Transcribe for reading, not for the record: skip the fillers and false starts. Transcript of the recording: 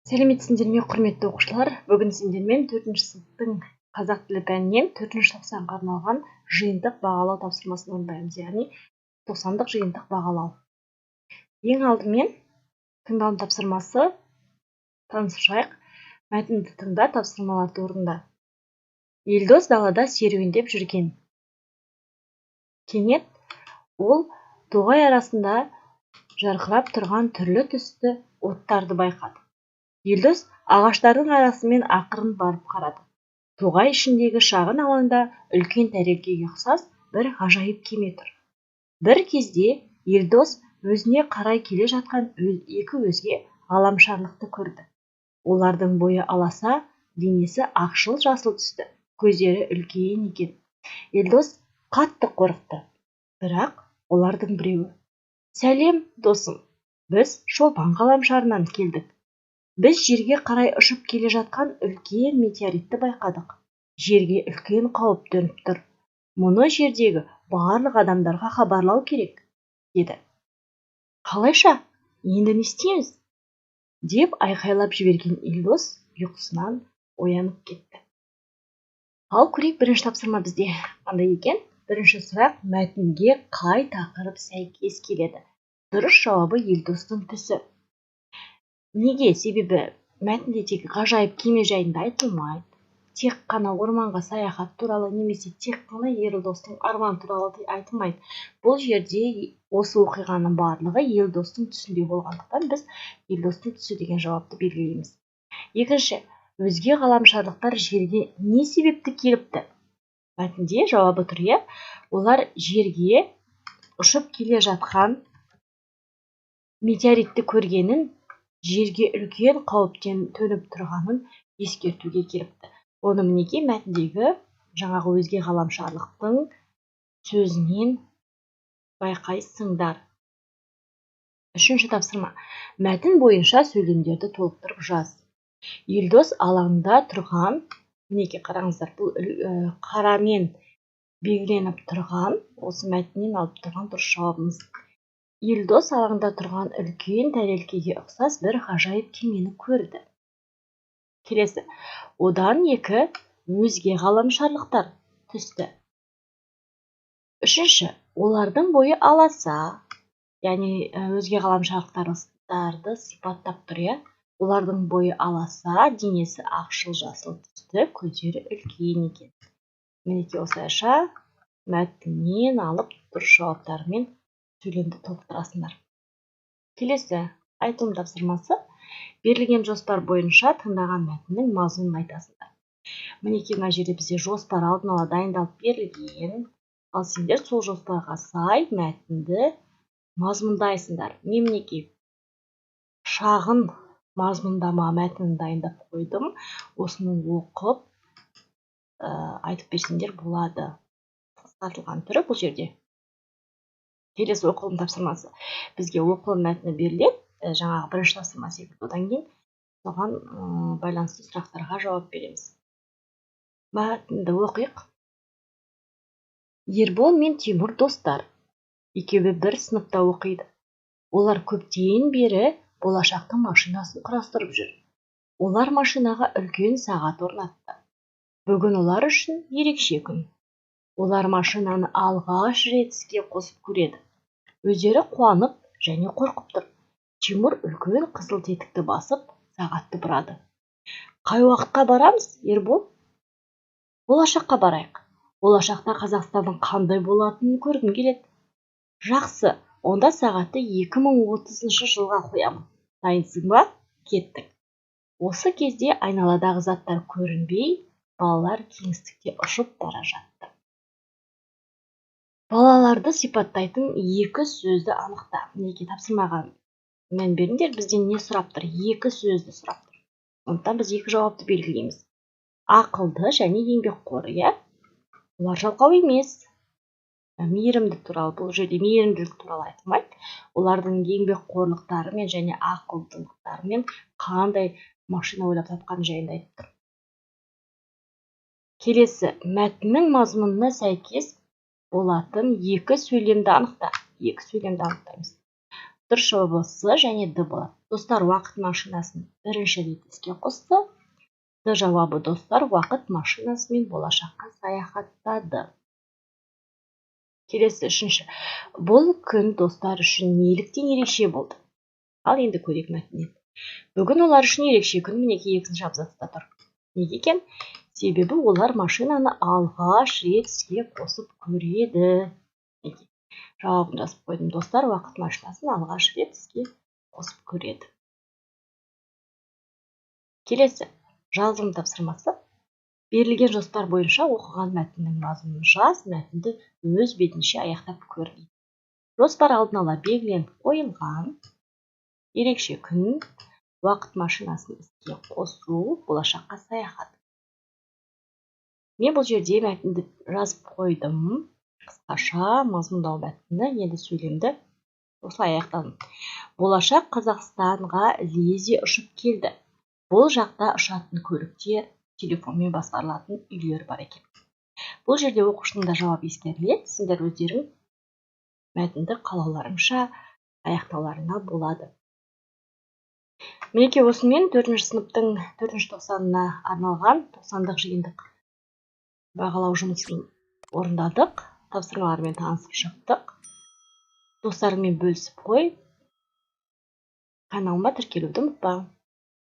Сәлеметсіңдер ме, құрметті оқушылар? Бүгін сендермен 4-ші сыныптың қазақ тілі пәнінен 4-ші тоқсанға арналған жиынтық бағалау тапсырмасын орындаймыз, яғни 90-дық жиынтық бағалау. Ең алдымен тыңдалым тапсырмасы танысып мәтінді тыңда, тапсырмаларды орында. Елдос далада серуендеп жүрген. Кенет ол тоғай арасында жарқырап тұрған түрлі түсті оттарды байқады. Елдос ағаштардың арасымен ақырын барып қарады. Тоғай ішіндегі шағын алаңда үлкен тәрелкеге ұқсас бір ғажайып кеме тұр. Бір кезде Елдос өзіне қарай келе жатқан екі өзге ғаламшарлықты көрді. Олардың бойы аласа, денесі ақшыл-жасыл түсті, көздері үлкен екен. Елдос қатты қорықты. Бірақ олардың біреуі: «Сәлем, досым, біз шолпан ғаламшарынан келдік. Біз жерге қарай ұшып келе жатқан үлкен метеоритті байқадық. Жерге үлкен қауіп төніп тұр. Мұны жердегі барлық адамдарға хабарлау керек», деді. «Қалайша? Енді не істейміз?» деп айқайлап жіберген Елдос ұйқысынан оянып кетті. Ал көрейік, бірінші тапсырма бізде қандай екен? Бірінші сұрақ: мәтінге қай тақырып сәйкес келеді? Дұрыс жауабы Елдостың түсі. Неге? Себебі мәтінде тек ғажайып кеме жайында айтылмайды. Тек қана орманға саяхат туралы немесе тек қана Елдостың арман туралы айтылмайды. Бұл жерде осы оқиғаның барлығы Елдостың түсінде болғандықтан біз Елдостың түсі деген жауапты белгілейміз. Екінші: өзге ғаламшарлықтар жерге не себепті келіпті? Мәтінде жауабы тұр, иә. Олар жерге ұшып келе жатқан метеоритті көргенін, жерге үлкен қауіптен төніп тұрғанын ескертуге келіпті. Оны мінеки мәтіндегі жаңағы өзге ғаламшарлықтың сөзінен байқайсыңдар. Үшінші тапсырма: мәтін бойынша сөйлемдерді толықтырып жаз. Елдос алаңда тұрған, мінеки қараңыздар, бұл қарамен белгіленіп тұрған, осы мәтіннен алып тұрған дұрыс жауабымыз. Елдос алаңда тұрған үлкен тәрелкеге ұқсас бір ғажайып кемені көрді. Келесі: одан екі өзге ғаламшарлықтар түсті. Үшінші: олардың бойы аласа, яғни өзге ғаламшарлықтарды сипаттап тұр, иә. Олардың бойы аласа, денесі ақшыл-жасыл түсті, көздері үлкен екен. Мінеки осылайша мәтіннен алып дұрыс жауаптармен сөйлемді толықтырасыңдар. Келесі айтылым тапсырмасы: берілген жоспар бойынша тыңдаған мәтіннің мазмұнын айтасыңдар. Мінеки мына жерде бізде жоспар алдын ала дайындалып берілген. Ал сендер сол жоспарға сай мәтінді мазмұндайсыңдар. Мен мінеки шағын мазмұндама мәтінін дайындап қойдым. Осыны оқып айтып берсеңдер болады. Қысқартылған түрі бұл жерде. Келесі оқылым тапсырмасы: бізге оқылым мәтіні беріледі, жаңағы бірінші тапсырма секілді. Одан кейін соған байланысты сұрақтарға жауап береміз. Мәтінді оқиық. Ербол мен Тимур достар. Екеуі бір сыныпта оқиды. Олар көптен бері болашақтың машинасын құрастырып жүр. Олар машинаға үлкен сағат орнатты. Бүгін олар үшін ерекше күн. Олар машинаны алғаш рет іске қосып көреді. Өздері қуанып және қорқып тұр. Тимур үлкен қызыл тетікті басып, сағатты бұрады. «Қай уақытқа барамыз, Ербол?» «Болашаққа барайық. Болашақта Қазақстанның қандай болатынын көргім келеді». «Жақсы, онда сағатты 2030 жылға қоямын. Дайынсың ба? Кеттік». Осы кезде айналадағы заттар көрінбей, балалар кеңістікте ұшып бара жатты. Балаларды сипаттайтын екі сөзді анықта. Неге тапсырмаға мән беріңдер, бізден не сұрап тұр? Екі сөзді сұрап тұр. Сондықтан біз екі жауапты белгілейміз. Ақылды және еңбекқор, иә? Олар жалқау емес. Мейірімділік туралы, бұл жерде мейірімділік туралы айтылмайды. Олардың еңбекқорлықтарымен және ақылдылықтарымен қандай машина ойлап тапқан жайында айтып тұр. Келесі: мәтіннің мазмұнына сәйкес болатын екі сөйлемді анықта. Екі сөйлемді анықтаймыз. Дұрыс жауабы С және Д болады. Достар уақыт машинасын бірінші рет іске қосты. Д жауабы достар уақыт машинасымен болашаққа саяхаттады. Келесі үшінші. Бұл күн достар үшін неліктен ерекше болды? Ал енді көрейік мәтіннен. Бүгін олар үшін ерекше күн, мінекей екінші абзацта тұр. Неге екен? Себебі олар машинаны алғаш рет іске қосып көреді. Жауабын жазып қойдым. Достар уақыт машинасын алғаш рет іске қосып көреді. Келесі, жазылым тапсырмасы. Берілген жоспар бойынша оқыған мәтіннің мазмұнын жаз, мәтінді өз бетінше аяқтап көр. Жоспар алдын ала белгіленіп қойылған. Ерекше күн, уақыт машинасын іске қосу, болашаққа саяхат. Мен бұл жерде мәтінді жазып қойдым. Қысқаша мазмұндау мәтінді, енді сөйлемді осылай аяқтадым. Болашақ Қазақстанға лезде ұшып келді. Бұл жақта ұшатын көліктер, телефонмен басқарылатын үйлер бар екен. Бұл жерде оқушының да жауап ескеріледі. Сендер өздерің мәтінді қалауларыңша аяқтауларына болады. Мінекей осымен 4-ші сыныптың 4-ші тоқсанына арналған 90-дық жиынтық бағалау жұмысын орындадық. Тапсырмалармен танысып шықтық. Достарыңмен бөлісіп қой. Каналыма тіркелуді ұмытпа.